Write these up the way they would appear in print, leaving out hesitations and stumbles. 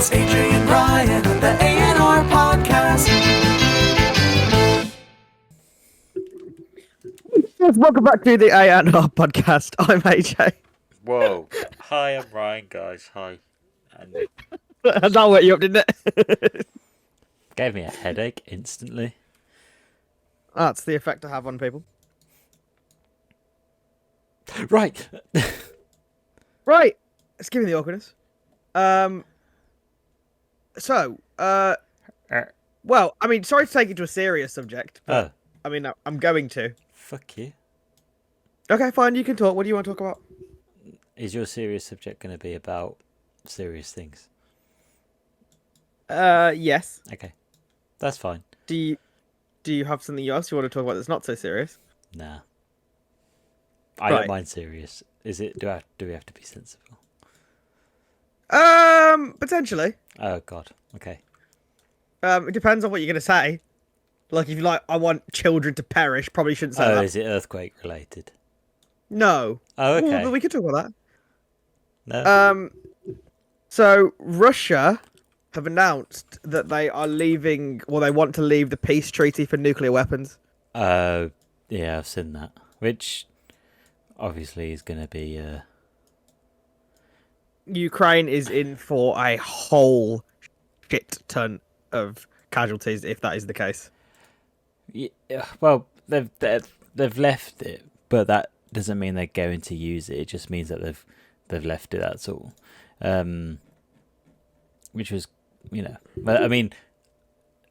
It's Ajay and Ryan on the AandRPodcast. Welcome back to the AandRPodcast. I'm AJ. Whoa. Hi, I'm Ryan, guys. Hi. And That woke you up, didn't it? gave me a headache instantly. That's the effect I have on people. Right. Right. Let's give me the awkwardness. Well, I mean, sorry to take it to a serious subject, but Oh, I mean, I'm going to. fuck you. Okay, fine, you can talk. What do you want to talk about? Is your serious subject going to be about serious things? Yes. Okay. That's fine. Do you have something else you want to talk about that's not so serious? Nah. I Right. don't mind serious. Is it? Do we have to be sensible? Potentially. Oh, God. Okay. It depends on what you're going to say. Like, if you like, I want children to perish, probably shouldn't say Oh, that. is it earthquake related? No. Oh, okay. Well, we could talk about No. that. So Russia have announced that they are leaving, or they want to leave the peace treaty for nuclear weapons. Yeah, I've seen that. Which, obviously, is going to be... Ukraine is in for a whole shit ton of casualties if that is the case. Yeah, well, they've left it, but that doesn't mean they're going to use it. It just means that they've left it. That's all. Which was, but I mean,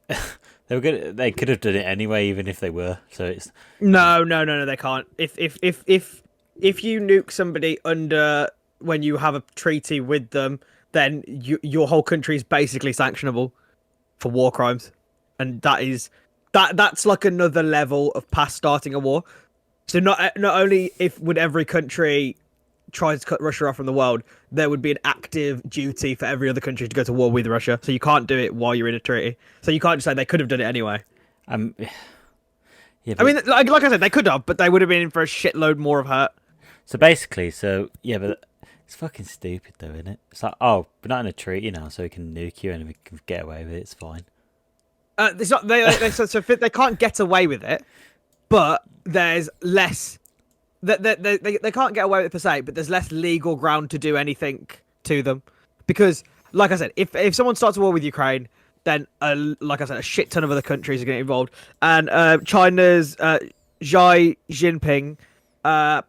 they were good. They could have done it anyway, even if they were. So it's No, they can't. If you nuke somebody under when you have a treaty with them, then your whole country is basically sanctionable for war crimes, and that's like another level of past starting a war. So not only would every country try to cut Russia off from the world, there would be an active duty for every other country to go to war with Russia. So you can't do it while you're in a treaty. So you can't just say they could have done it anyway. Yeah, I mean, like I said, they could have, but they would have been in for a shitload more of hurt. So basically, but it's fucking stupid though, isn't it? It's like, oh, we're not in a treaty now, so we can nuke you and we can get away with it. It's fine. It's not, they can't get away with it, but there's less. They can't get away with it per se, but there's less legal ground to do anything to them, because, like I said, if someone starts a war with Ukraine, then like I said, a shit ton of other countries are getting involved, and China's Xi Jinping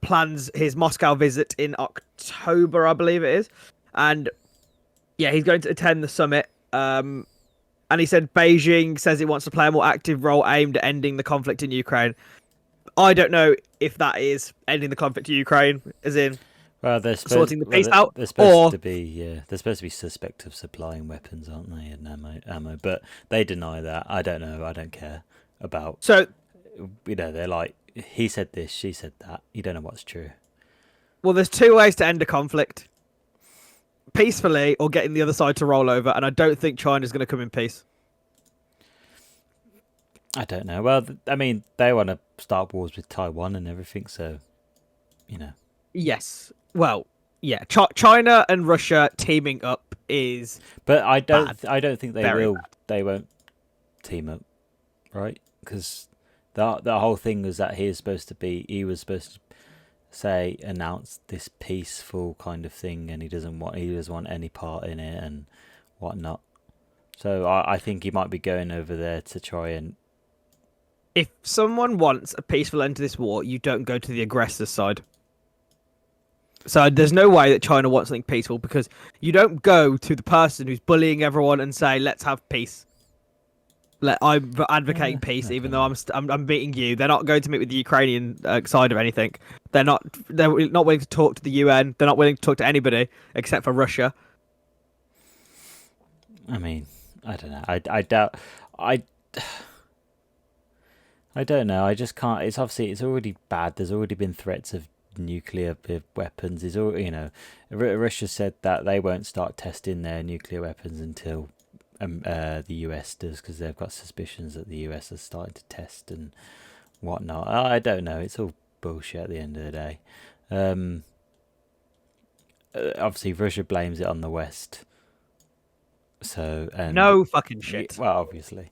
plans his Moscow visit in October, I believe it is, and yeah, he's going to attend the summit. And he said Beijing says it wants to play a more active role aimed at ending the conflict in Ukraine. I don't know if that is ending the conflict in Ukraine, as in sorting the peace out, they're supposed to be suspect of supplying weapons, aren't they, and ammo? But they deny that. I don't know. I don't care about. So, they're like, he said this, she said that. You don't know what's true. Well, there's two ways to end a conflict: peacefully or getting the other side to roll over. And I don't think China's going to come in peace. I don't know. Well, I mean, they want to start wars with Taiwan and everything, so, Yes. Well, yeah. China and Russia teaming up is. But I don't think they Very will. bad. They won't team up, right? Because the whole thing was that he was supposed to say announce this peaceful kind of thing, and he doesn't want any part in it and whatnot. So I think he might be going over there to try and. If someone wants a peaceful end to this war, you don't go to the aggressor's side. So there's no way that China wants something peaceful, because you don't go to the person who's bullying everyone and say, "Let's have peace." I'm advocating peace, even though I'm beating you. They're not going to meet with the Ukrainian side of anything. They're not willing to talk to the UN. They're not willing to talk to anybody except for Russia. I mean, I don't know. I doubt. I don't know. I just can't. It's already bad. There's already been threats of nuclear weapons. Russia said that they won't start testing their nuclear weapons until the US does, because they've got suspicions that the US is starting to test and whatnot. I don't know. It's all bullshit at the end of the day. Obviously, Russia blames it on the West. So and No fucking shit. Well, obviously,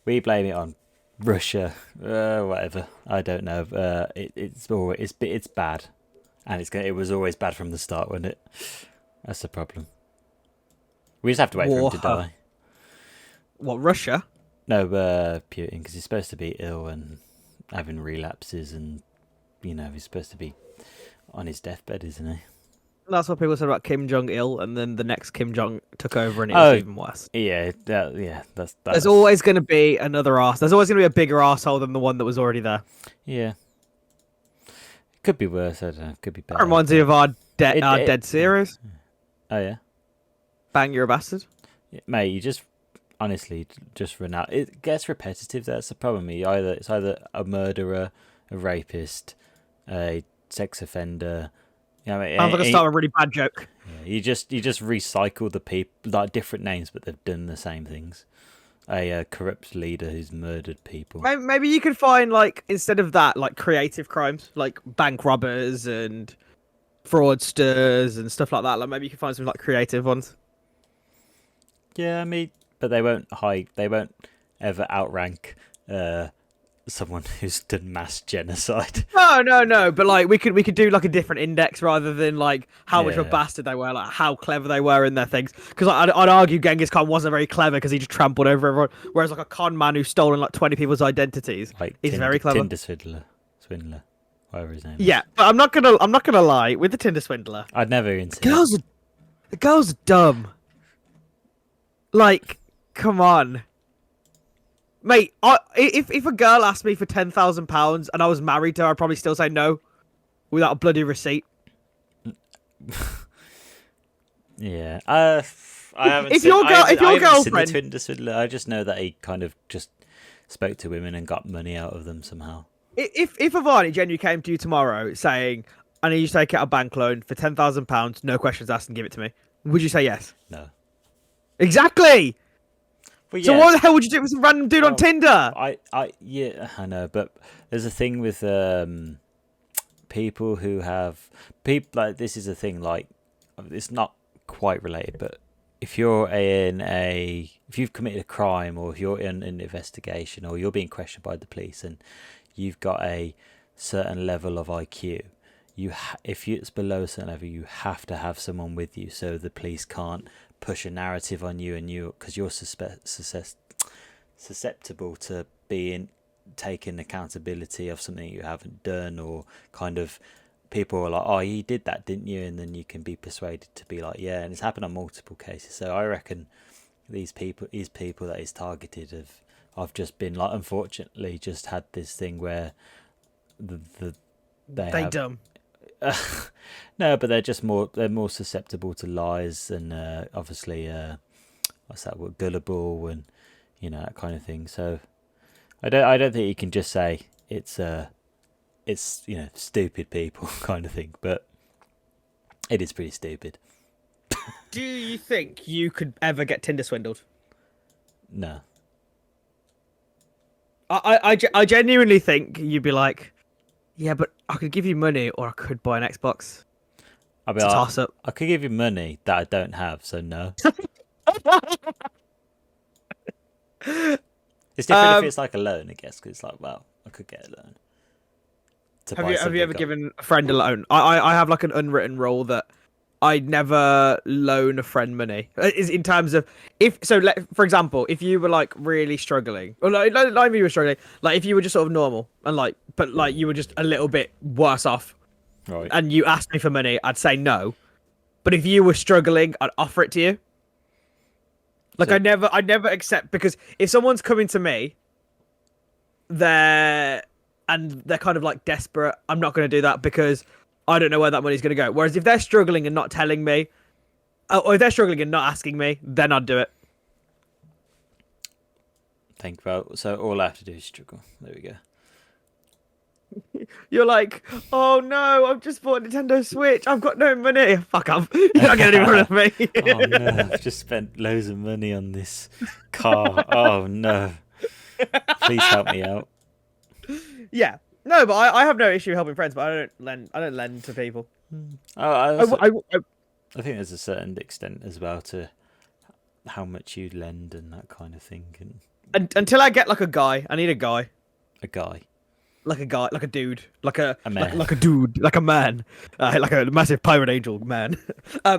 we blame it on Russia, whatever. I don't know. It's bad, and it was always bad from the start, wasn't it? That's the problem. We just have to wait for him to die. What, Russia? No, Putin, because he's supposed to be ill and having relapses, and he's supposed to be on his deathbed, isn't he? That's what people said about Kim Jong-il, and then the next Kim Jong took over, and it was even worse. Yeah, that's. There's always going to be another arse. There's always going to be a bigger arsehole than the one that was already there. Yeah. Could be worse. I don't know. Could be better. That reminds me of our Dead series. Oh yeah. Bang, you're a bastard. Yeah, mate, you just honestly just run out. It gets repetitive. That's the problem. It's either a murderer, a rapist, a sex offender. I'm going to start a really bad joke. Yeah, you just recycle the people, like different names, but they've done the same things. A corrupt leader who's murdered people. Maybe you could find, like, instead of that, like creative crimes, like bank robbers and fraudsters and stuff like that. Like maybe you could find some like creative ones. Yeah, I mean, but they won't ever outrank someone who's done mass genocide. No. But like we could do like a different index rather than like how much of a bastard they were, like how clever they were in their things. Because I'd argue Genghis Khan wasn't very clever because he just trampled over everyone. Whereas like a con man who's stolen like 20 people's identities, like he's very clever. Tinder swindler, whatever his name is. Yeah, but I'm not gonna lie with the Tinder swindler. I'd never even say the girls are dumb. Like, come on. Mate, if a girl asked me for £10,000 and I was married to her, I'd probably still say no, without a bloody receipt. Yeah, I haven't. If your girlfriend, Tinder swindler, I just know that he kind of just spoke to women and got money out of them somehow. If Avani genuinely came to you tomorrow saying, "I need you to take out a bank loan for £10,000, no questions asked, and give it to me," would you say yes? No. Exactly. Well, so what the hell would you do with some random dude on Tinder? Yeah, I know, but there's a thing with people who have like this is a thing, like it's not quite related, but if you've committed a crime, or if you're in an investigation, or you're being questioned by the police, and you've got a certain level of IQ, if it's below a certain level, you have to have someone with you, so the police can't push a narrative on you, and because you're susceptible to being taking accountability of something you haven't done, or kind of people are like, "Oh, you did that, didn't you?" And then you can be persuaded to be like, "Yeah." And it's happened on multiple cases. So I reckon these people that is targeted have just been like, unfortunately, just had this thing where they dumb. No, but they're more susceptible to lies, and obviously what's that word, gullible, and that kind of thing. So I don't think you can just say it's stupid people kind of thing, but it is pretty stupid. Do you think you could ever get Tinder swindled? No. I genuinely think you'd be like, yeah, but I could give you money, or I could buy an Xbox. I'll be like, toss up. I could give you money that I don't have, so no. It's different if it's like a loan, I guess, because it's like, well, I could get a loan. Have you ever given a friend a loan? I have like an unwritten rule that I never loan a friend money. Is in terms of for example, if you were like really struggling, or like if you were struggling, like if you were just sort of normal and but you were just a little bit worse off, right? And you asked me for money, I'd say no. But if you were struggling, I'd offer it to you. Like, so, I never accept, because if someone's coming to me, they're kind of like desperate, I'm not going to do that because I don't know where that money's going to go. Whereas if they're struggling and not telling me, or if they're struggling and not asking me, then I'd do it. Think about, so all I have to do is struggle. There we go. You're like, oh no, I've just bought a Nintendo Switch. I've got no money. Fuck off. You're not getting any money from me. Oh no, I've just spent loads of money on this car. Oh no. Please help me out. Yeah. No, but I have no issue helping friends, but I don't lend to people. I think there's a certain extent as well to how much you lend and that kind of thing, And until I get like a guy, I need a guy. a guy, Like a guy, like a dude, like a man. like a dude, like a man, like a massive pirate angel man.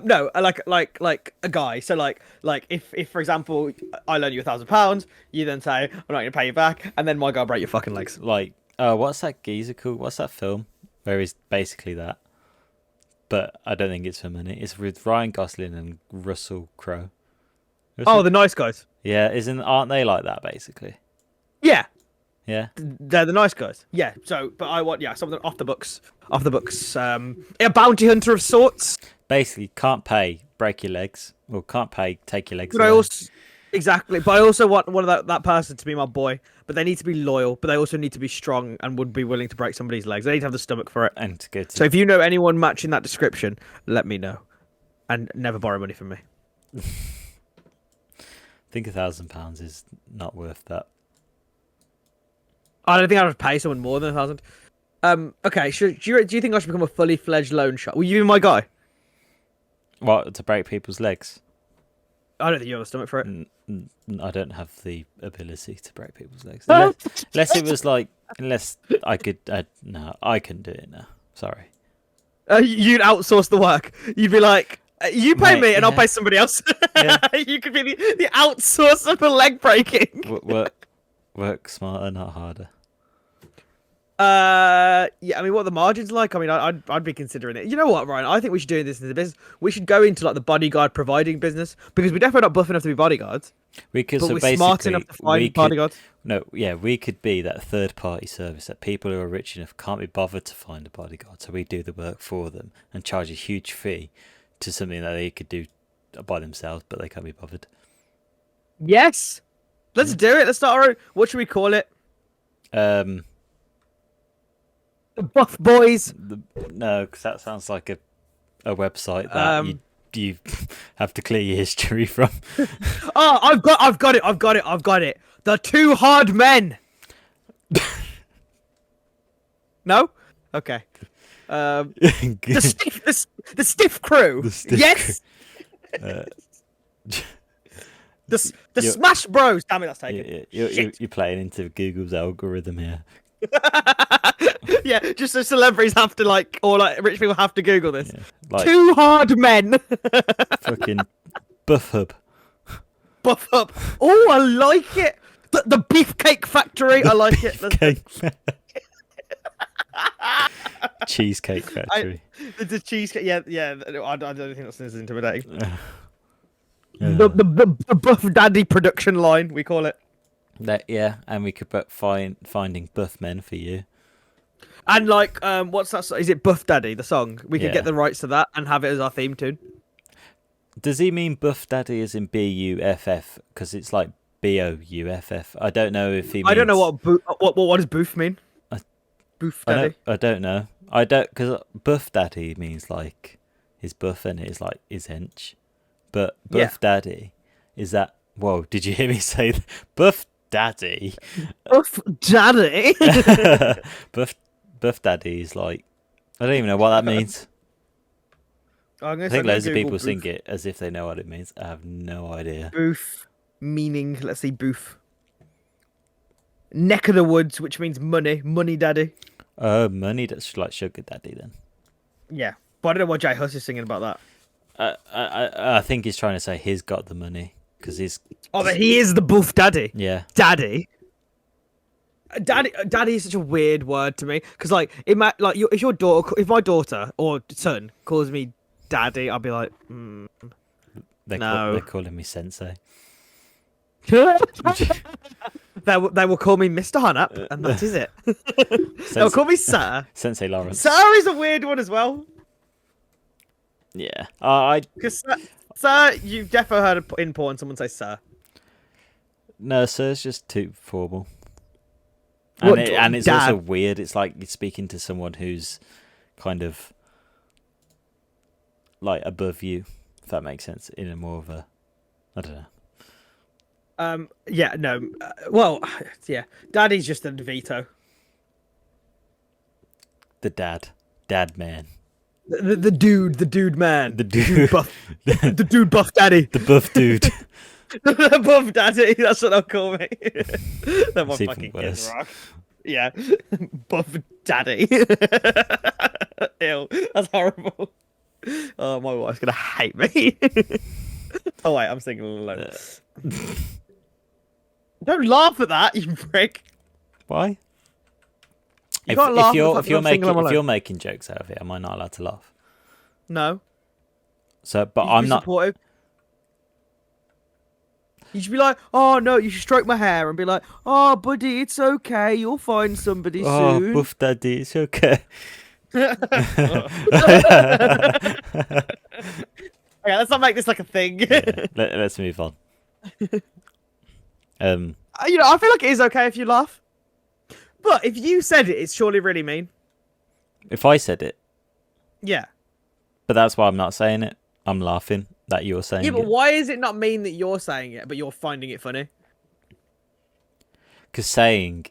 No, like a guy. So like if for example I loan you £1,000, you then say I'm not gonna pay you back, and then my guy break your fucking legs. Like, oh, what's that geezer called? What's that film where he's basically that? But I don't think it's for money. It's with Ryan Gosling and Russell Crowe. Oh, the nice guys. Yeah, aren't they like that basically? Yeah, Yeah. they're the nice guys. Yeah. So, but I want something off the books. A bounty hunter of sorts. Basically, can't pay, break your legs. Or can't pay, take your legs But I away. also exactly. But I also want one of that person to be my boy. But they need to be loyal. But they also need to be strong and would be willing to break somebody's legs. They need to have the stomach for it. And to go to So if you know anyone matching that description, let me know. And never borrow money from me. I think £1,000 is not worth that. I don't think I would pay someone more than 1,000. Okay. Do you think I should become a fully fledged loan shark? Will you be my guy? What, to break people's legs? I don't think you have the stomach for it. I don't have the ability to break people's legs. Oh. Unless it was like, unless I could, no, I couldn't do it now. Sorry. You'd outsource the work. You'd be like, you pay Mate, me and I'll yeah. pay somebody else. Yeah. You could be the outsourcer for leg breaking. Work smarter, not harder. Yeah. I mean, what are the margins like? I mean, I'd be considering it. You know what, Ryan? I think we should do this in the business. We should go into like the bodyguard providing business because we're definitely not buff enough to be bodyguards. We could, But so we're smart basically, enough to find bodyguards. No, yeah, we could be that third-party service that people who are rich enough can't be bothered to find a bodyguard, so we do the work for them and charge a huge fee to something that they could do by themselves, but they can't be bothered. Yes. Let's do it. Let's start our own. What should we call it? The The Buff Boys. No, because that sounds like a website that you have to clear your history from. Oh, I've got it. The Two Hard Men. No? Okay. The stiff crew. The stiff Yes. The Smash Bros. Damn it, that's taken. You're playing into Google's algorithm here. Yeah, just so celebrities have to rich people have to Google this. Yeah, like Two Hard Men. fucking Buff Hub. Buff up. Oh, I like it. The Beefcake Factory. I like it. Cheesecake Factory. The cheesecake. Yeah. I don't think that's as intimidating. Yeah. The Buff Daddy production line, we call it. Yeah, and we could put finding buff men for you. And what's that? Is it Buff Daddy, the song? We could Yeah. get the rights to that and have it as our theme tune. Does he mean Buff Daddy as in BUFF? Because it's like BOUFF. I don't know if he. Means... I don't know what does boof mean. Boof Daddy. I don't know. I don't, because Buff Daddy means like his buff and it is like his hench. But Buff Daddy is that. Whoa! Did you hear me say that? Buff Daddy? Buff Daddy. Buff Daddy is like, I don't even know what that means. I think loads of people sing it as if they know what it means. I have no idea. Boof meaning, let's see, boof. Neck of the woods, which means money daddy. Money, that's like sugar daddy then. Yeah, but I don't know what Jay Huss is singing about that. I think he's trying to say he's got the money because he's. Oh, but he is the boof daddy. Yeah. Daddy. Daddy is such a weird word to me because if my daughter or son calls me daddy, I'll be like, They're calling me sensei. They will call me Mr. Hanap, and that is it. They'll call me Sir. Sensei Lawrence. Sir is a weird one as well. Yeah. Because Sir, you've definitely heard in porn someone say Sir. No, sir's just too formal. And it's also weird. It's like you're speaking to someone who's kind of like above you, if that makes sense, in a more of a, I don't know. Yeah, no. Well, yeah. Daddy's just a DeVito. The dad man. The dude man. The dude buff. The dude buff daddy. the buff dude. The buff daddy. That's what they'll call me. They're my It's even fucking worse. kids, rock. Yeah, buff daddy. Ew, that's horrible. Oh, my wife's gonna hate me. Oh wait, I'm singing alone. Don't laugh at that, you prick. Why? You can't laugh If you're making jokes out of it, am I not allowed to laugh? No. So, but You should I'm be not. supportive. You should be like, oh no, you should stroke my hair and be like, oh buddy, it's okay, you'll find somebody Oh, soon. buff daddy, it's okay. Okay, let's not make this like a thing. Yeah, let's move on. You know, I feel like it is okay if you laugh. But if you said it, it's surely really mean. If I said it, Yeah. but that's why I'm not saying it. I'm laughing that you're saying Yeah, but it. why is it not mean that you're saying it, but you're finding it funny? Because saying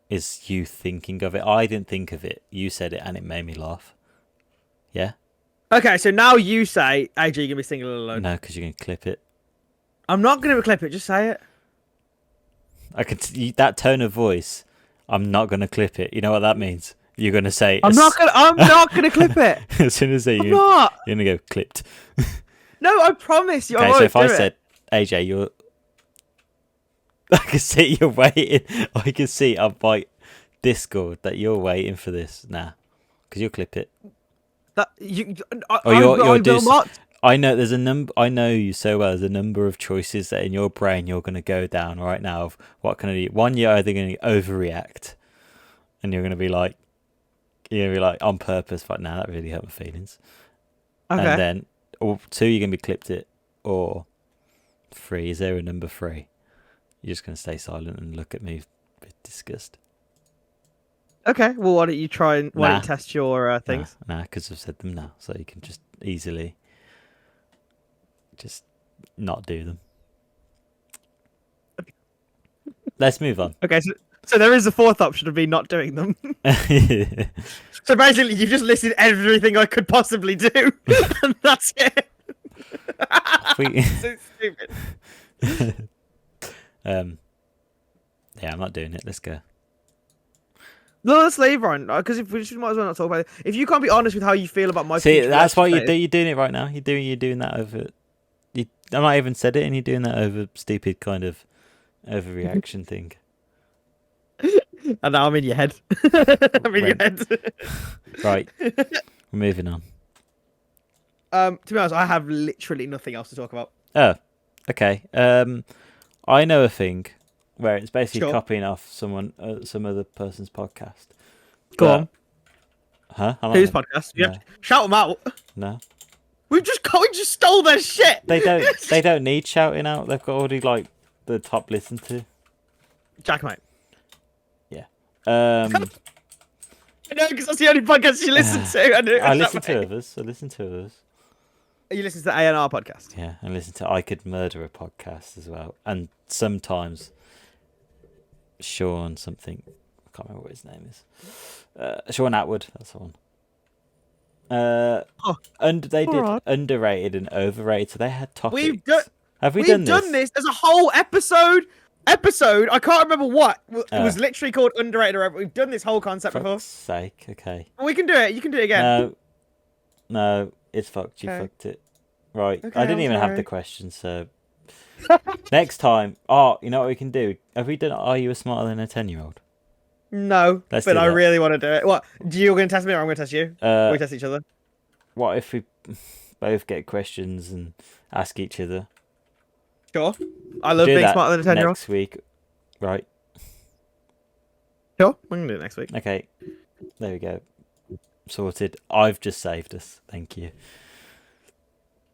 is you thinking of it. I didn't think of it. You said it, and it made me laugh. Yeah. Okay, so now you say, AJ, you're gonna be singing alone. No, because you're gonna clip it. I'm not gonna clip it. Just say it. I could that tone of voice. I'm not gonna clip it. You know what that means? You're gonna say. I'm not gonna clip it. As soon as I'm not. you're gonna go clipped. No, I promise you. I Okay, won't so if do I it. said, AJ, you're. I can see you're waiting. I can see on my Discord that you're waiting for this. Nah, because you'll clip it. That you. Or I you'll will do. not. I know there's a number. I know you so well. There's a number of choices that in your brain you're going to go down right now. Of what can I do? One, you're either going to overreact, and you're going to be like, on purpose. But now that really hurt my feelings. Okay. And then, or two, you're going to be clipped it, or three. Is there a number three? You're just going to stay silent and look at me with disgust. Okay. Well, why don't you try and why don't Nah. you test your things? Nah, because I've said them now, so you can just easily just not do them. Let's move on. Okay. So there is a fourth option of me not doing them. So basically, you've just listed everything I could possibly do, and that's it. We- So stupid. Yeah, I'm not doing it. Let's go. No, let's leave, Ryan. Because if we just might as well not talk about it. If you can't be honest with how you feel about my See, future that's why relationship you're doing it right now. You're doing that over. I might even said it, and you're doing that over stupid kind of overreaction thing. and now I'm in your head. I'm in your head. Right, we're moving on. To be honest, I have literally nothing else to talk about. Oh, okay. I know a thing where it's basically Sure. copying off some other person's podcast. Go But- on. Huh? I'm not Whose gonna- podcast? You have No. to shout them out. No, We just stole their shit. they don't. They don't need shouting out. They've got already like the top listen to. Jack, mate. Yeah. I know, because that's the only podcast you listen to. I listen to others. You listen to the AandRPodcast. Yeah, and listen to I Could Murder a podcast as well, and sometimes Sean something. I can't remember what his name is. Sean Atwood. That's the one. And they did alright. underrated and overrated. So they had topics. Have we We've done done this. There's a whole episode. I can't remember what. It was Oh. literally called Underrated or We've done this whole concept before. Fuck's sake. Okay. We can do it. You can do it again. No, it's fucked. You Okay. fucked it. Right. Okay, I didn't I'm even have sorry. the question, so next time. Oh, you know what we can do? Have we done Are You Smarter Than a 10-year-old? No, Let's but do I that. really want to do it. What? You're going to test me or I'm going to test you? we test each other. What if we both get questions and ask each other? Sure. I love Do being that smarter than a 10-year-old. next week. Right. Sure. We can do it next week. Okay. There we go. Sorted. I've just saved us. Thank you.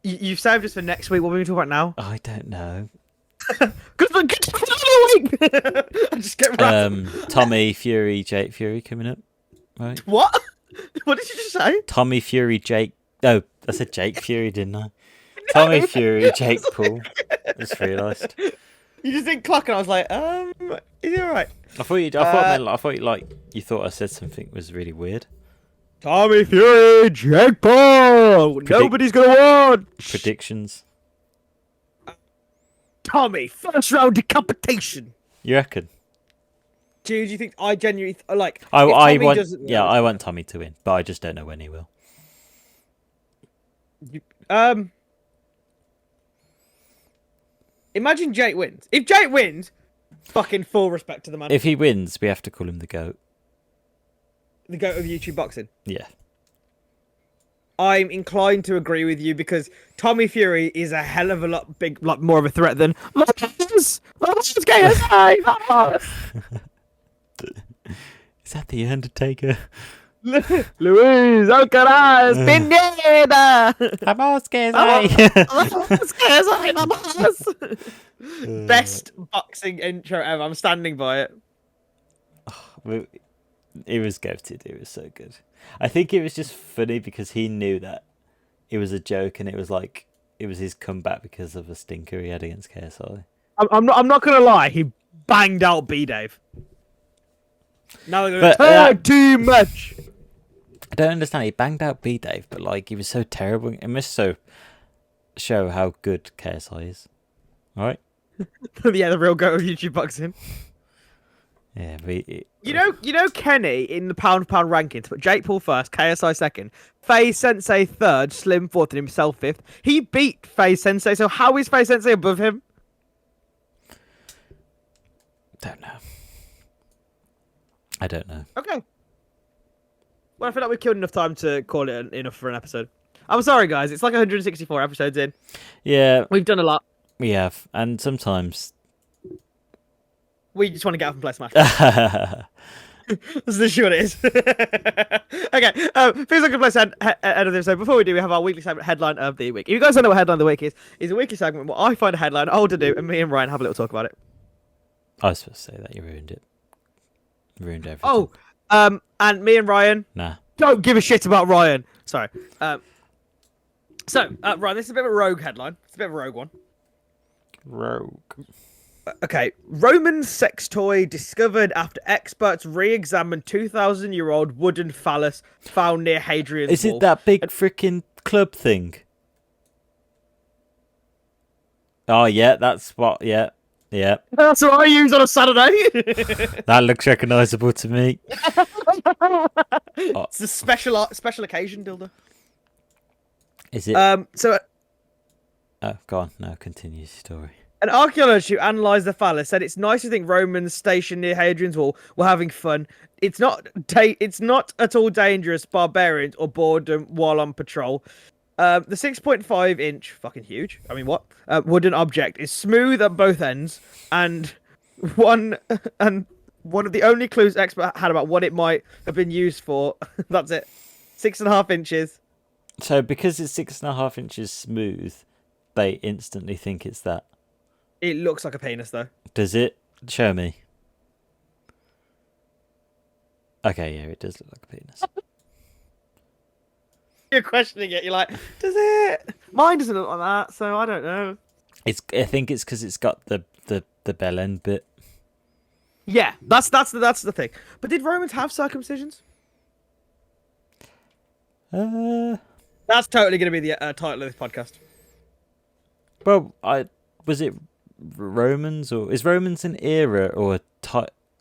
You've saved us for next week. What are we going to talk about now? I don't know. Because I just get random. Tommy Fury, Jake Fury coming up. Right. What? What did you just say? Tommy Fury, Jake. Oh, I said Jake Fury, didn't I? Tommy Fury, Jake Paul. I just realised. You just didn't clock, and I was like, is he alright? I thought you thought I said something was really weird. Tommy Fury, Jake Paul. Nobody's gonna watch. Predictions. Tommy, first round decapitation. You reckon? Do you think I genuinely like? I Tommy want doesn't- I want Tommy to win, but I just don't know when he will. Imagine Jake wins. If Jake wins, fucking full respect to the man. If he wins, we have to call him the GOAT. The GOAT of YouTube boxing. Yeah. I'm inclined to agree with you because Tommy Fury is a hell of a lot more of a threat than Is that the Undertaker? Luis Alcaraz, Pineda. Vamos, que Best boxing intro ever. I'm standing by it. It was goated. It was so good. I think it was just funny because he knew that it was a joke and it was his comeback because of a stinker he had against KSI. I'm not gonna lie. He banged out B Dave. Now they're gonna tag team match. I don't understand. He banged out B Dave, but he was so terrible. It must show how good KSI is. All right. Yeah, the real GOAT of YouTube boxing. Yeah, but You know Kenny in the pound for pound rankings, but Jake Paul first, KSI second, Faye Sensei third, Slim fourth, and himself fifth. He beat Faye Sensei, so how is Faye Sensei above him? don't know. I don't know. Okay. Well, I feel like we've killed enough time to call it enough for an episode. I'm sorry, guys. It's like 164 episodes in. Yeah, We've done a lot. we have, and sometimes. We just want to get up and play Smash Bros. That's literally what it is. Okay, please look at place end of the episode. Before we do, we have our weekly segment, Headline of the Week. If you guys don't know what Headline of the Week is a weekly segment where I find a headline, I'll do, and me and Ryan have a little talk about it. I was supposed to say that. You ruined it. Ruined everything. Oh, and me and Ryan Nah. don't give a shit about Ryan. Sorry. So, Ryan, this is a bit of a rogue headline. It's a bit of a rogue one. Rogue. Okay, Roman sex toy discovered after experts re-examined 2,000-year-old wooden phallus found near Hadrian's Is Wall. it that big freaking club thing? Oh, yeah, that's what, yeah. That's what I use on a Saturday. That looks recognisable to me. It's a special occasion dildo. Is it? Oh, go on. No, continue your story. an archaeologist who analysed the phallus said it's nice to think Romans stationed near Hadrian's Wall were having fun. It's not at all dangerous, barbarians, or boredom while on patrol. The 6.5-inch, fucking huge. I mean, what? Wooden object is smooth at both ends, and one of the only clues expert had about what it might have been used for. That's it. 6.5 inches. So because it's 6.5 inches smooth, they instantly think it's that. It looks like a penis, though. Does it? Show me. Okay, yeah, it does look like a penis. You're questioning it. You're like, does it? Mine doesn't look like that, so I don't know. I think it's because it's got the bell end bit. Yeah, that's the thing. But did Romans have circumcisions? That's totally going to be the title of this podcast. Well, was it Romans, or is Romans an era or a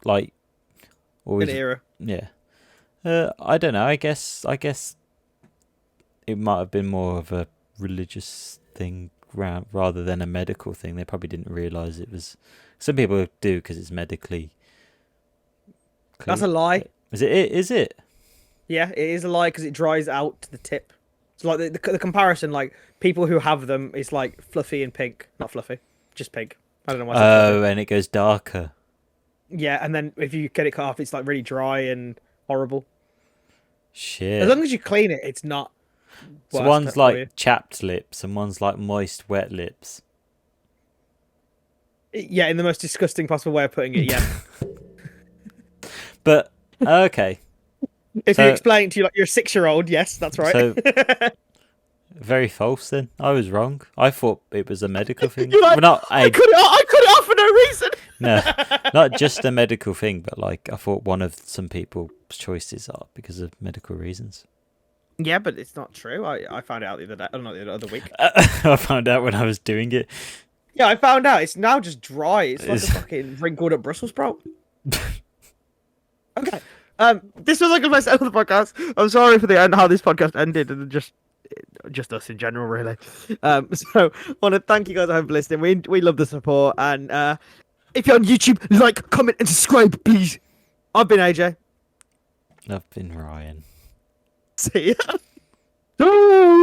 like? Or An era. Yeah. I don't know. I guess it might have been more of a religious thing rather than a medical thing. They probably didn't realise it was. Some people do because it's medically. That's a lie. Is it? Is it? Yeah, it is a lie because it dries out to the tip. So like the comparison, like people who have them, it's like fluffy and pink. Not fluffy, just pink. I don't know why. Oh, and it goes darker. Yeah, and then if you get it cut off, it's like really dry and horrible. Shit. As long as you clean it, it's not. So worse one's for like you. chapped lips and one's like moist, wet lips. Yeah, in the most disgusting possible way of putting it. Yeah. But okay. If you explain it to you like you're a 6-year-old, yes, that's right. So Very false then. I was wrong. I thought it was a medical thing. You're like, Well, not I cut it off for no reason. no, not just a medical thing, but like I thought one of some people's choices are because of medical reasons. Yeah, but it's not true. I found out the other day. Oh, not the other week. I found out when I was doing it. Yeah, I found out. It's now just dry. It's like a fucking wrinkled up Brussels sprout. Okay. This was like the best end of the podcast. I'm sorry for the end, how this podcast ended, and just us in general, really. So I want to thank you guys for listening. We love the support, and if you're on YouTube, like, comment, and subscribe, please. I've been AJ. I've been Ryan. See ya.